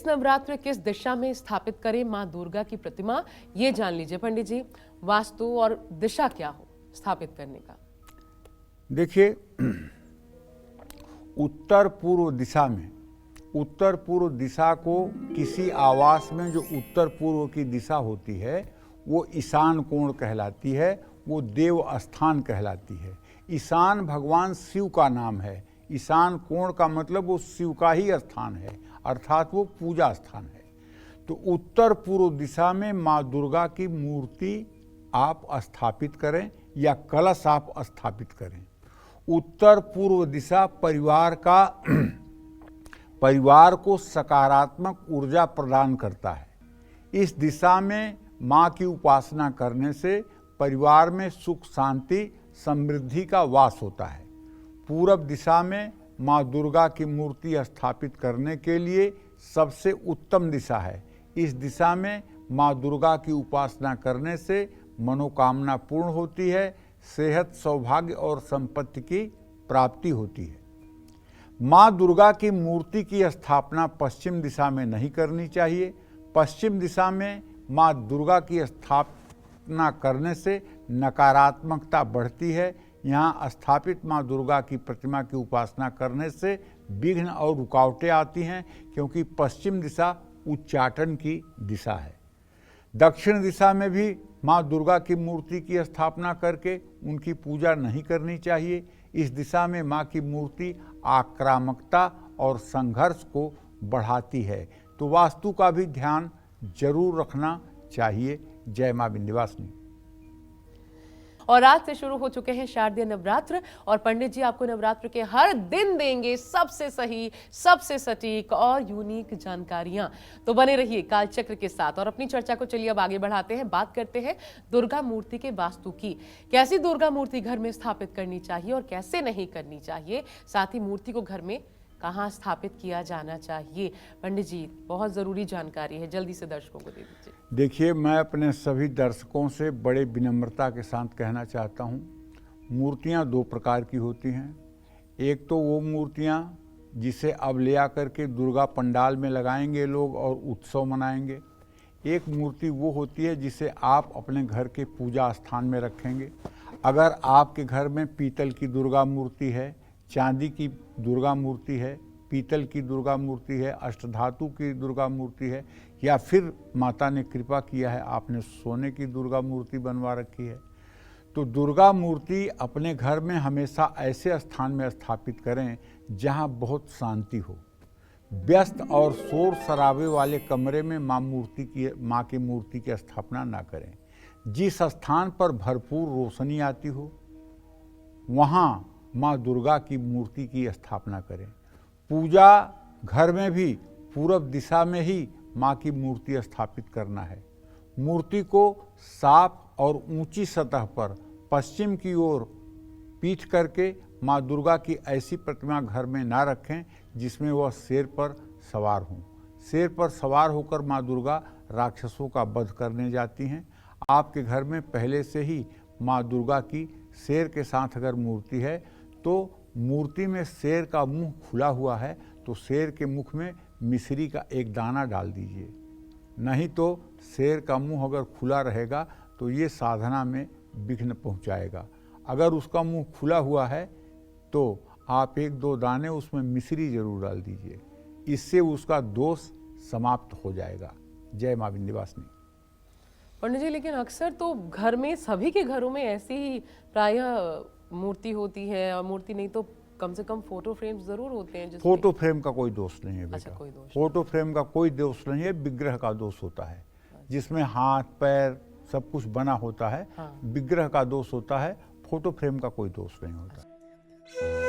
नवरात्र किस दिशा में स्थापित करें मां दुर्गा की प्रतिमा, ये जान लीजिए पंडित जी। वास्तु और दिशा क्या हो स्थापित करने का? देखिए, उत्तर पूर्व दिशा में, उत्तर पूर्व दिशा को किसी आवास में जो उत्तर पूर्व की दिशा होती है वो ईशान कोण कहलाती है, वो देव स्थान कहलाती है। ईशान भगवान शिव का नाम है। ईशान कोण का मतलब वो शिव का ही स्थान है, अर्थात वो पूजा स्थान है। तो उत्तर पूर्व दिशा में माँ दुर्गा की मूर्ति आप स्थापित करें या कलश आप स्थापित करें। उत्तर पूर्व दिशा परिवार को सकारात्मक ऊर्जा प्रदान करता है। इस दिशा में माँ की उपासना करने से परिवार में सुख शांति समृद्धि का वास होता है। पूरब दिशा में माँ दुर्गा की मूर्ति स्थापित करने के लिए सबसे उत्तम दिशा है। इस दिशा में माँ दुर्गा की उपासना करने से मनोकामना पूर्ण होती है, सेहत, सौभाग्य और संपत्ति की प्राप्ति होती है। माँ दुर्गा की मूर्ति की स्थापना पश्चिम दिशा में नहीं करनी चाहिए। पश्चिम दिशा में माँ दुर्गा की स्थापना करने से नकारात्मकता बढ़ती है। यहाँ स्थापित माँ दुर्गा की प्रतिमा की उपासना करने से विघ्न और रुकावटें आती हैं, क्योंकि पश्चिम दिशा उच्चाटन की दिशा है। दक्षिण दिशा में भी माँ दुर्गा की मूर्ति की स्थापना करके उनकी पूजा नहीं करनी चाहिए। इस दिशा में माँ की मूर्ति आक्रामकता और संघर्ष को बढ़ाती है, तो वास्तु का भी ध्यान जरूर रखना चाहिए। जय माँ विंध्यवासिनी। और आज से शुरू हो चुके हैं शारदीय नवरात्र, और पंडित जी आपको नवरात्र के हर दिन देंगे सबसे सही, सबसे सटीक और यूनिक जानकारियां। तो बने रहिए कालचक्र के साथ। और अपनी चर्चा को चलिए अब आगे बढ़ाते हैं। बात करते हैं दुर्गा मूर्ति के वास्तु की। कैसी दुर्गा मूर्ति घर में स्थापित करनी चाहिए और कैसे नहीं करनी चाहिए, साथ ही मूर्ति को घर में कहाँ स्थापित किया जाना चाहिए। पंडित जी, बहुत जरूरी जानकारी है, जल्दी से दर्शकों को दे दीजिए। देखिए, मैं अपने सभी दर्शकों से बड़े विनम्रता के साथ कहना चाहता हूँ, मूर्तियाँ दो प्रकार की होती हैं। एक तो वो मूर्तियाँ जिसे अब ले आकर के दुर्गा पंडाल में लगाएंगे लोग और उत्सव मनाएंगे। एक मूर्ति वो होती है जिसे आप अपने घर के पूजा स्थान में रखेंगे। अगर आपके घर में पीतल की दुर्गा मूर्ति है, चांदी की दुर्गा मूर्ति है, पीतल की दुर्गा मूर्ति है, अष्टधातु की दुर्गा मूर्ति है, या फिर माता ने कृपा किया है आपने सोने की दुर्गा मूर्ति बनवा रखी है, तो दुर्गा मूर्ति अपने घर में हमेशा ऐसे स्थान में स्थापित करें जहां बहुत शांति हो। व्यस्त और शोर शराबे वाले कमरे में माँ की मूर्ति की स्थापना ना करें। जिस स्थान पर भरपूर रोशनी आती हो वहाँ माँ दुर्गा की मूर्ति की स्थापना करें। पूजा घर में भी पूरब दिशा में ही माँ की मूर्ति स्थापित करना है। मूर्ति को साफ और ऊंची सतह पर पश्चिम की ओर पीठ करके माँ दुर्गा की ऐसी प्रतिमा घर में ना रखें जिसमें वह शेर पर सवार हों। शेर पर सवार होकर माँ दुर्गा राक्षसों का वध करने जाती हैं। आपके घर में पहले से ही माँ दुर्गा की शेर के साथ अगर मूर्ति है तो मूर्ति में शेर का मुंह खुला हुआ है, तो शेर के मुख में मिश्री का एक दाना डाल दीजिए। नहीं तो शेर का मुंह अगर खुला रहेगा तो ये साधना में विघ्न पहुंचाएगा। अगर उसका मुंह खुला हुआ है तो आप एक दो दाने उसमें मिश्री जरूर डाल दीजिए, इससे उसका दोष समाप्त हो जाएगा। जय माँ विंध्यवासिनी। पंडित जी, लेकिन अक्सर तो घर में, सभी के घरों में ऐसी ही प्रायः मूर्ति होती है, और मूर्ति नहीं तो कम से कम फोटो फ्रेम जरूर होते हैं। फोटो फ्रेम का कोई दोष नहीं है बेटा। अच्छा, कोई दोष? फोटो फ्रेम का कोई दोष नहीं है, विग्रह का दोष होता है, जिसमें हाथ पैर सब कुछ बना होता है। हाँ। विग्रह का दोष होता है, फोटो फ्रेम का कोई दोष नहीं होता।